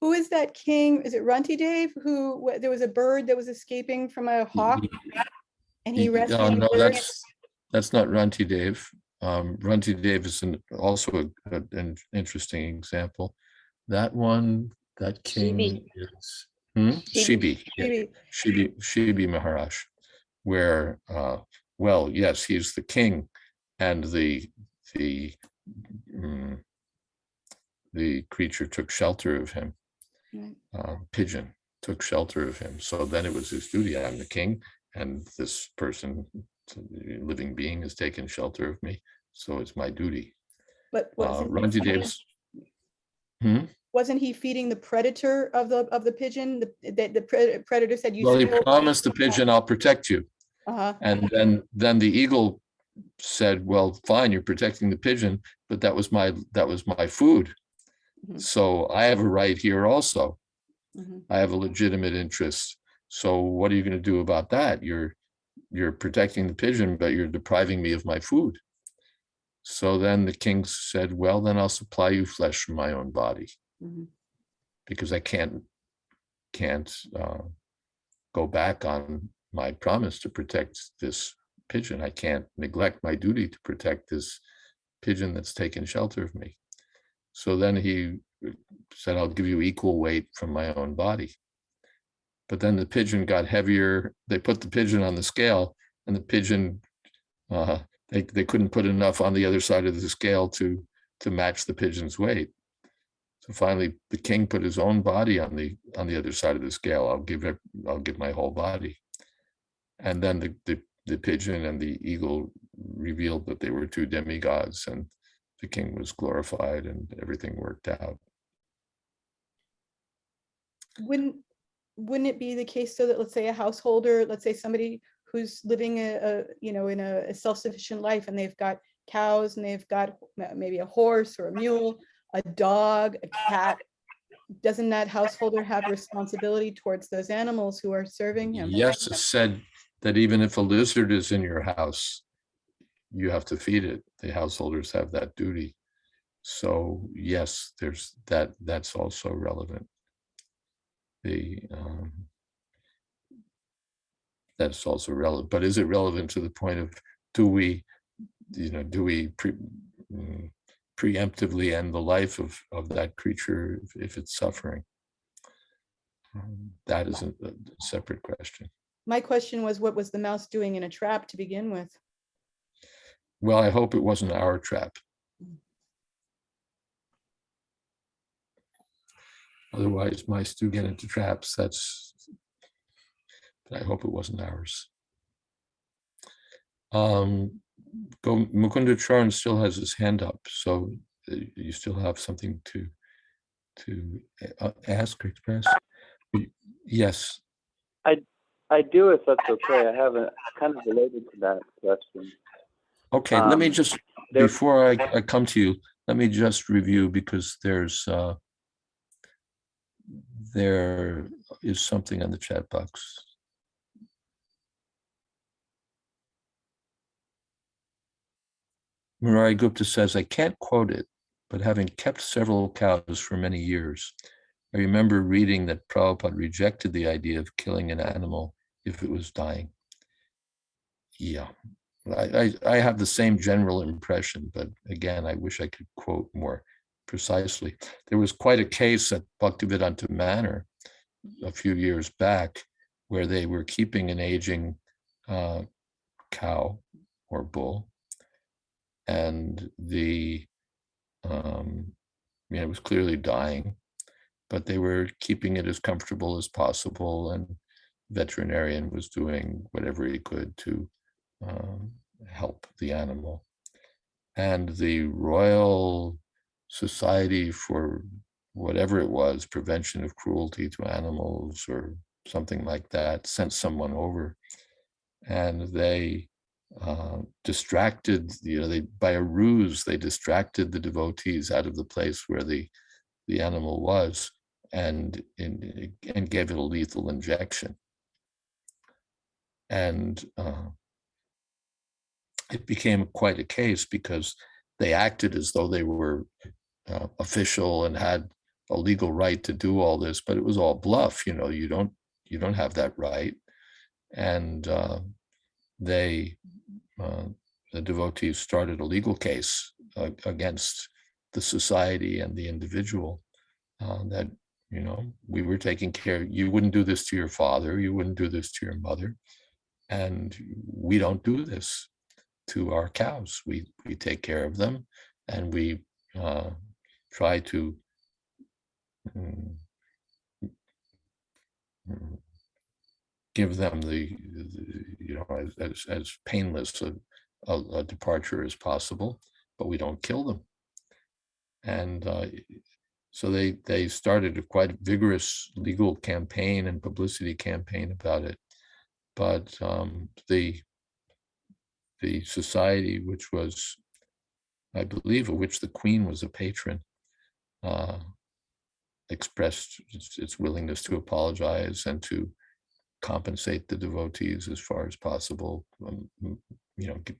Who is that king? Is it Runty Dave? There was a bird that was escaping from a hawk and he rescued No, the bird? that's not Runty Dave. Runty Dave is also an interesting example. That one, that king is Shibi. Shibi Maharaj, where well, yes, he's the king, and the creature took shelter of him. Right. Pigeon took shelter of him. So then it was his duty. I'm the king, and this person, living being, has taken shelter of me. So it's my duty. But Runty Dave's. Wasn't he feeding the predator of the pigeon? The predator said, "You." Well, he promised the pigeon, "I'll protect you." And then the eagle said, "Well, fine, you're protecting the pigeon, but that was my food. So I have a right here also. I have a legitimate interest. So what are you going to do about that? You're protecting the pigeon, but you're depriving me of my food." So then the king said, "Well, then I'll supply you flesh from my own body, because I can't go back on my promise to protect this pigeon. I can't neglect my duty to protect this pigeon that's taken shelter of me." So then he said, "I'll give you equal weight from my own body." But then the pigeon got heavier. They put the pigeon on the scale, and the pigeon, they couldn't put enough on the other side of the scale to match the pigeon's weight. So finally, the king put his own body on the other side of the scale. I'll give my whole body. And then the pigeon and the eagle revealed that they were two demigods, and the king was glorified, and everything worked out. Wouldn't it be the case so that, let's say, a householder, let's say somebody who's living in a self-sufficient life, and they've got cows and they've got maybe a horse or a mule, a dog, a cat, doesn't that householder have responsibility towards those animals who are serving him? Yes, it said that even if a lizard is in your house, you have to feed it. The householders have that duty. So yes, there's that. That's also relevant. That's also relevant. But is it relevant to the point of do we preemptively end the life of that creature if it's suffering? That is a separate question. My question was, what was the mouse doing in a trap to begin with? Well, I hope it wasn't our trap. Otherwise, mice do get into traps. But I hope it wasn't ours. Mukunda Charan still has his hand up, so you still have something to ask or express. Yes. I do, if that's okay. I have a kind of related to that question. Okay, let me just, before I come to you, let me just review, because there is something on the chat box. Murari Gupta says, I can't quote it, but having kept several cows for many years, I remember reading that Prabhupada rejected the idea of killing an animal if it was dying. Yeah, I have the same general impression, but again, I wish I could quote more precisely. There was quite a case at Bhaktivedanta Manor a few years back where they were keeping an aging cow or bull, and it was clearly dying, but they were keeping it as comfortable as possible, and the veterinarian was doing whatever he could to help the animal. And the Royal Society for whatever it was, Prevention of Cruelty to Animals or something like that, sent someone over, and they distracted, by a ruse, they distracted the devotees out of the place where the animal was, and gave it a lethal injection. And it became quite a case because they acted as though they were official and had a legal right to do all this, but it was all bluff. You don't have that right. And the devotees started a legal case against the society and the individual, that we were taking care. You wouldn't do this to your father, you wouldn't do this to your mother, and we don't do this to our cows. We take care of them, and we try to give them as painless a departure as possible, but we don't kill them. And so they started a quite vigorous legal campaign and publicity campaign about it. But the society, which was, I believe, of which the Queen was a patron, expressed its willingness to apologize and to compensate the devotees as far as possible,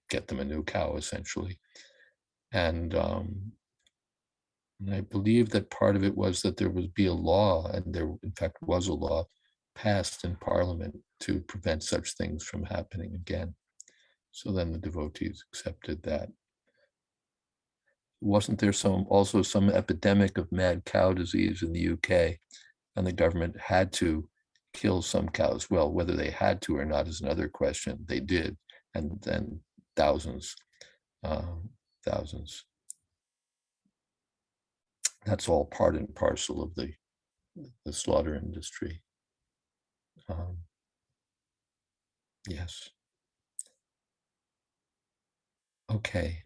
get them a new cow, essentially. And I believe that part of it was that there would be a law, and there in fact was a law passed in Parliament to prevent such things from happening again. So then the devotees accepted that. Wasn't there also some epidemic of mad cow disease in the UK, and the government had to kill some cows? Well, whether they had to or not is another question. They did, and then thousands. That's all part and parcel of the slaughter industry. Yes. Okay.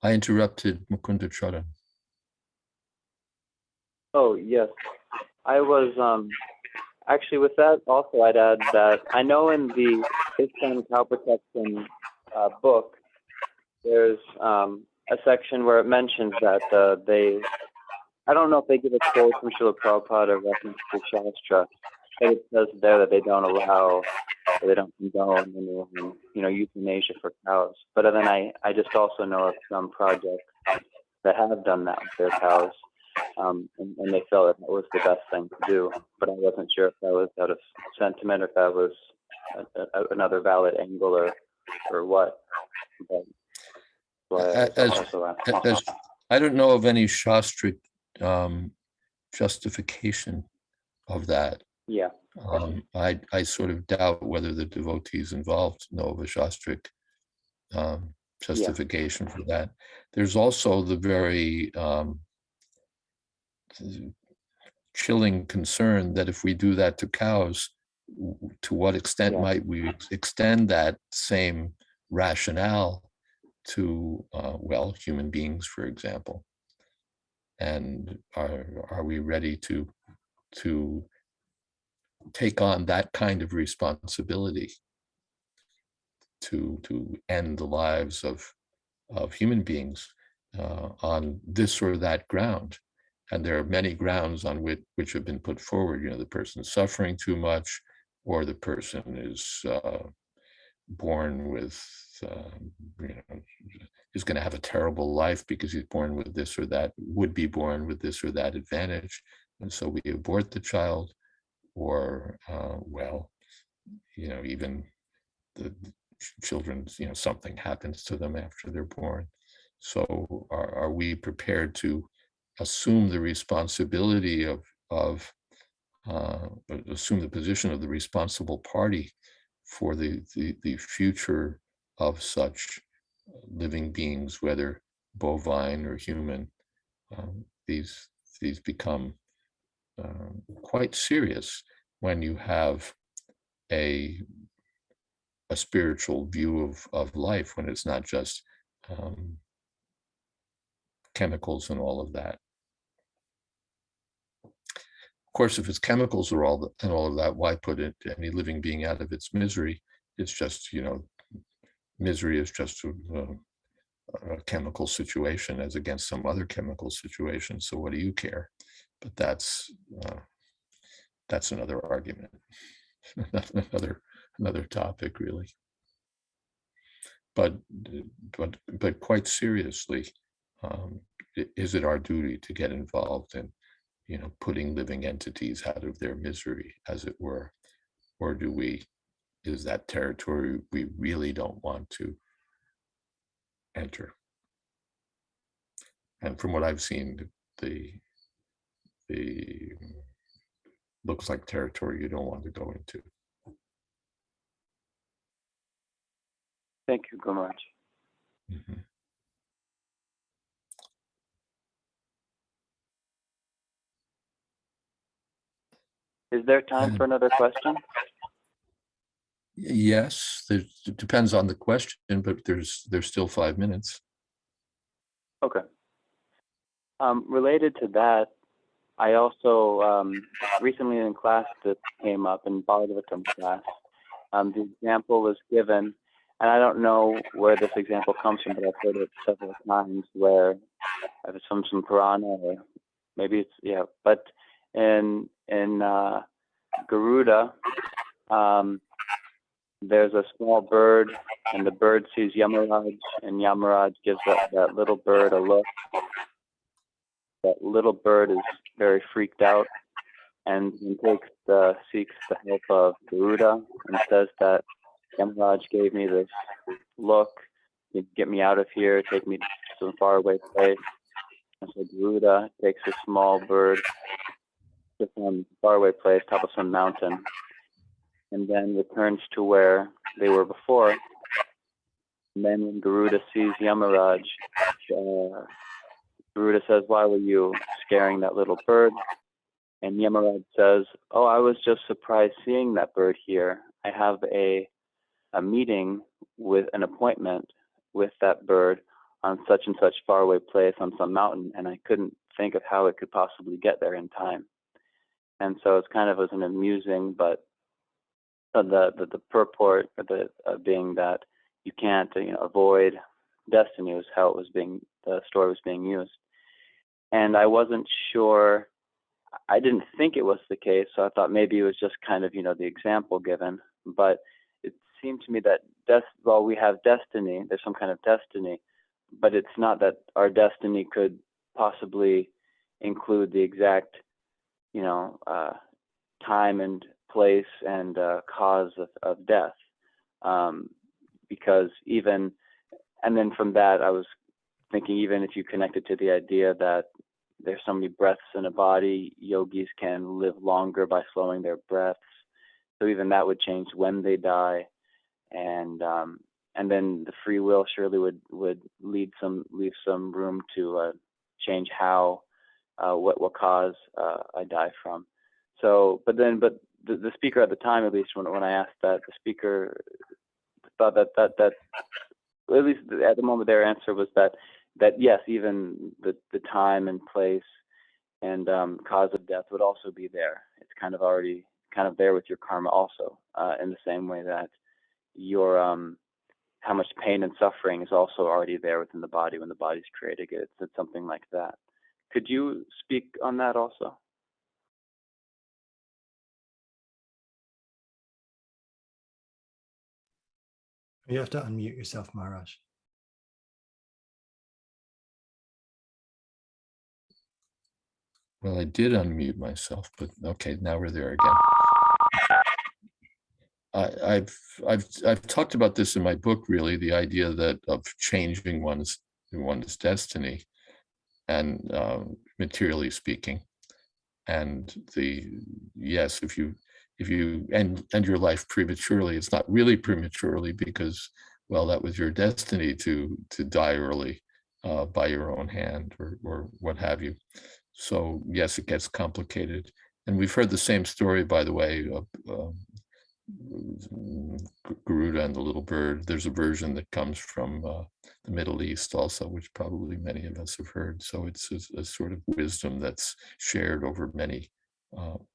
I interrupted Mukunda Charan. Oh, yes. I was, actually with that also I'd add that I know in the Islam Cow Protection book, there's a section where it mentions that I don't know if they give a quote from Srila Prabhupada or reference to Shastra, but it says there that they don't allow, or they don't condone any, euthanasia for cows. But then I just also know of some projects that have done that with their cows, and they felt that was the best thing to do. But I wasn't sure if that was out of sentiment or if that was another valid angle or what. But, as I don't know of any Shastric justification of that. Yeah. I sort of doubt whether the devotees involved know of a Shastric justification for that. There's also the very chilling concern that if we do that to cows, to what extent might we extend that same rationale to human beings, for example? And are we ready to take on that kind of responsibility to end the lives of human beings on this or that ground? And there are many grounds on which have been put forward. The person's suffering too much, or the person is born with, is going to have a terrible life because he's born with this or that, would be born with this or that advantage. And so we abort the child, or, even the children, something happens to them after they're born. So are we prepared to assume the responsibility of assume the position of the responsible party for the future of such living beings, whether bovine or human? These become quite serious when you have a spiritual view of life, when it's not just chemicals and all of that. Of course, if it's chemicals or all of that, why put any living being out of its misery? It's just, misery is just a chemical situation as against some other chemical situation. So what do you care? But that's another argument, another topic, really. But quite seriously, is it our duty to get involved in putting living entities out of their misery, as it were? Or is that territory we really don't want to enter? And from what I've seen, the looks like territory you don't want to go into. Thank you very much. Mm-hmm. Is there time for another question? Yes, it depends on the question, but there's still 5 minutes. Okay. Related to that, I also recently in class that came up in Bhagavatam class, the example was given, and I don't know where this example comes from, but I've heard it several times, where it's from some Purana, or maybe it's but in Garuda, there's a small bird, and the bird sees Yamaraj, and Yamaraj gives that little bird a look. That little bird is very freaked out, and seeks the help of Garuda, and says that Yamaraj gave me this look, get me out of here, take me to some faraway place. And so Garuda takes a small bird to some faraway place, top of some mountain, and then returns to where they were before. And then when Garuda sees Yamaraj, Garuda says, "Why were you scaring that little bird?" And Yamaraj says, "Oh, I was just surprised seeing that bird here. I have a meeting with an appointment with that bird on such and such faraway place on some mountain, and I couldn't think of how it could possibly get there in time." And so it's kind of as an amusing, but the purport of being that you can't avoid destiny was how the story was being used. And I wasn't sure, I didn't think it was the case, so I thought maybe it was just kind of, the example given. But it seemed to me that, we have destiny, there's some kind of destiny, but it's not that our destiny could possibly include the exact, time and place and cause of death. Because and then from that, I was thinking, even if you connect it to the idea that there's so many breaths in a body, yogis can live longer by slowing their breaths. So even that would change when they die. And then the free will surely would leave some room to change how, what cause I die from. So, but the speaker at the time, at least when I asked that, the speaker thought that at least at the moment their answer was that yes, even the time and place and cause of death would also be there. It's kind of already there with your karma also, in the same way that your how much pain and suffering is also already there within the body when the body's created. It's something like that. Could you speak on that also? You have to unmute yourself, Maharaj. Well, I did unmute myself, but okay, now we're there again. I've talked about this in my book, really, the idea that of changing one's destiny, and materially speaking, and yes, if you end your life prematurely, it's not really prematurely, because, well, that was your destiny to die early by your own hand or what have you. So yes, it gets complicated. And we've heard the same story, by the way, of Garuda and the little bird. There's a version that comes from the Middle East also, which probably many of us have heard. So it's a sort of wisdom that's shared over many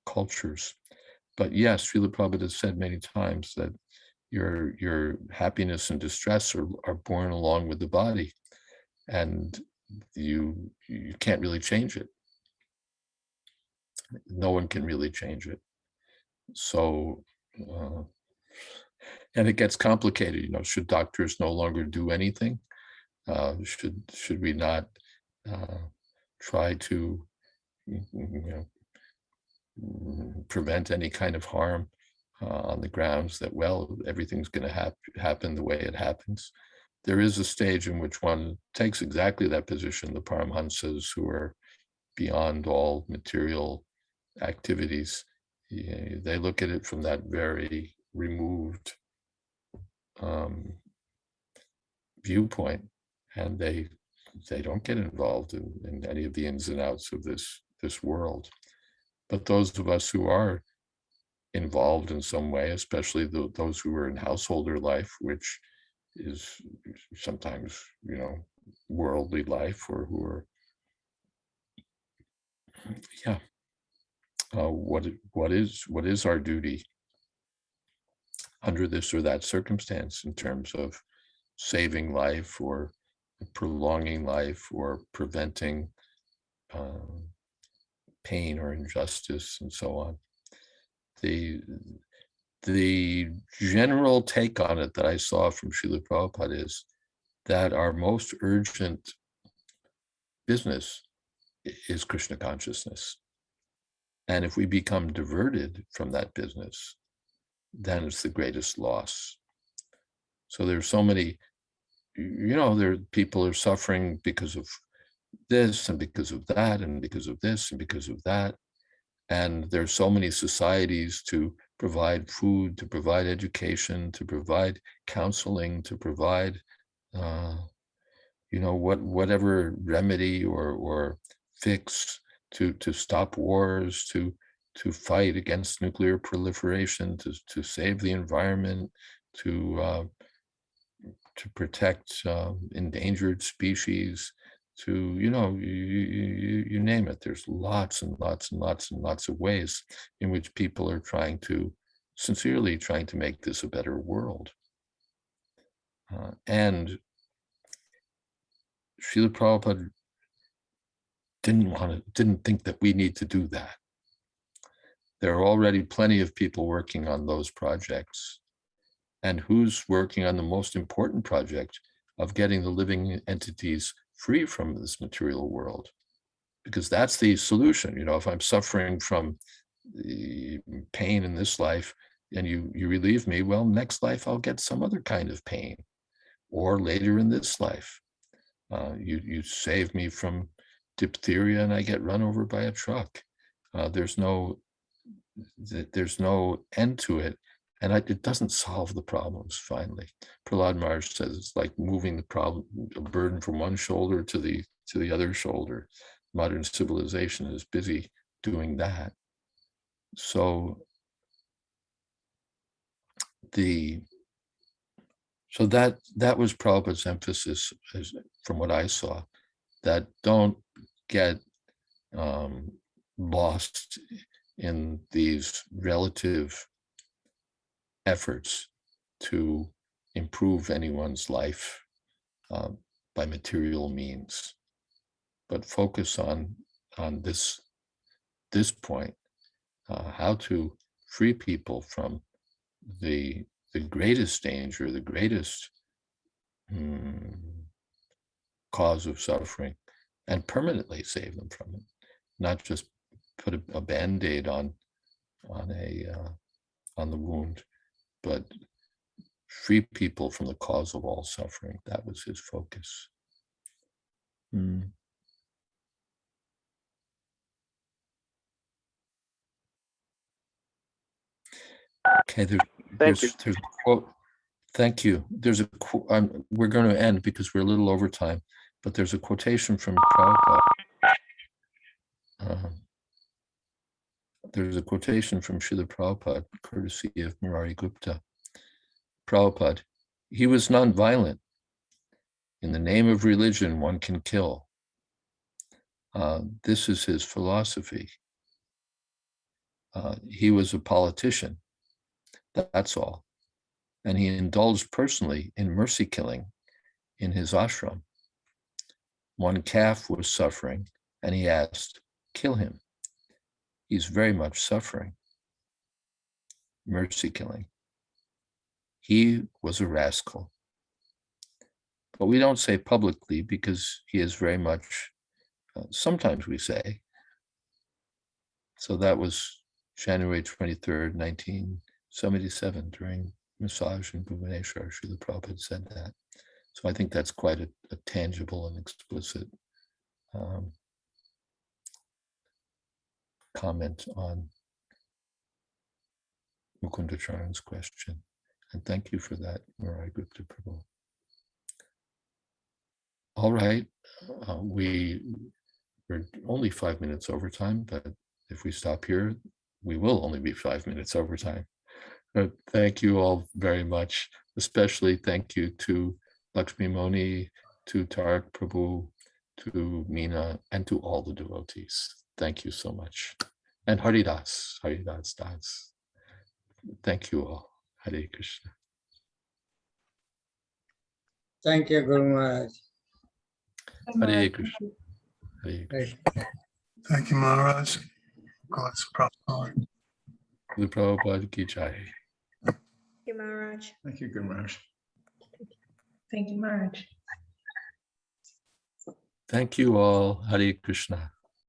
cultures. But yes, Srila Prabhupada has said many times that your happiness and distress are born along with the body, and you can't really change it. No one can really change it. So, and it gets complicated. Should doctors no longer do anything? Should we not try to prevent any kind of harm on the grounds that, well, everything's going to happen the way it happens? There is a stage in which one takes exactly that position. The Paramahamsas, who are beyond all material activities, they look at it from that very removed viewpoint, and they don't get involved in any of the ins and outs of this world. But those of us who are involved in some way, especially those who are in householder life, which is sometimes worldly life, or who are what is our duty under this or that circumstance, in terms of saving life or prolonging life or preventing pain or injustice and so on. The general take on it that I saw from Srila Prabhupada is that our most urgent business is Krishna consciousness. And if we become diverted from that business, then it's the greatest loss. So there's so many, people are suffering because of this and because of that and because of this and because of that. And there's so many societies to provide food, to provide education, to provide counseling, to provide, whatever remedy or fix to stop wars, to fight against nuclear proliferation, to save the environment, to protect endangered species, to you name it. There's lots and lots and lots and lots of ways in which people are sincerely trying to make this a better world. And Srila Prabhupada didn't think that we need to do that. There are already plenty of people working on those projects. And who's working on the most important project of getting the living entities free from this material world? Because that's the solution. You know, if I'm suffering from the pain in this life and you relieve me, well, next life I'll get some other kind of pain, or later in this life. You save me from diphtheria and I get run over by a truck. There's no end to it, and it doesn't solve the problems. Finally, Prahlad Maharaj says it's like moving a burden from one shoulder to the other shoulder. Modern civilization is busy doing that. So that was Prabhupada's emphasis, from what I saw, that don't get lost in these relative efforts to improve anyone's life by material means, but focus on this point, how to free people from the greatest danger, the greatest cause of suffering, and permanently save them from it, not just put a Band-Aid on the wound, but free people from the cause of all suffering. That was his focus. Okay, there's a quote. Thank you. There's a quote. We're going to end because we're a little over time, but there's a quotation from Prabhupada. There's a quotation from Srila Prabhupada, courtesy of Murari Gupta. Prabhupada, he was nonviolent. In the name of religion, one can kill. This is his philosophy. He was a politician, that's all. And he indulged personally in mercy killing in his ashram. One calf was suffering, and he asked, kill him. He's very much suffering. Mercy killing. He was a rascal. But we don't say publicly because he is very much, sometimes we say. So that was January 23rd, 1977, during massage in Bhubaneswar. Srila Prabhupada said that. So I think that's quite a tangible and explicit comment on Mukunda Charan's question. And thank you for that, Murari Gupta Prabhu. All right, we're only 5 minutes over time, but if we stop here, we will only be 5 minutes over time. But thank you all very much. Especially thank you to Lakshmi Moni, to Tarak Prabhu, to Meena, and to all the devotees. Thank you so much. And Haridas Das. Thank you all. Hare Krishna. Thank you, Guru Maharaj. Hare Krishna. Hare Krishna. Thank you, Maharaj. God's Prabhupada. The Prabhupada ki jai. Thank you, Maharaj. Thank you, Guru Maharaj. Thank you, Maharaj. Thank you all. Hare Krishna.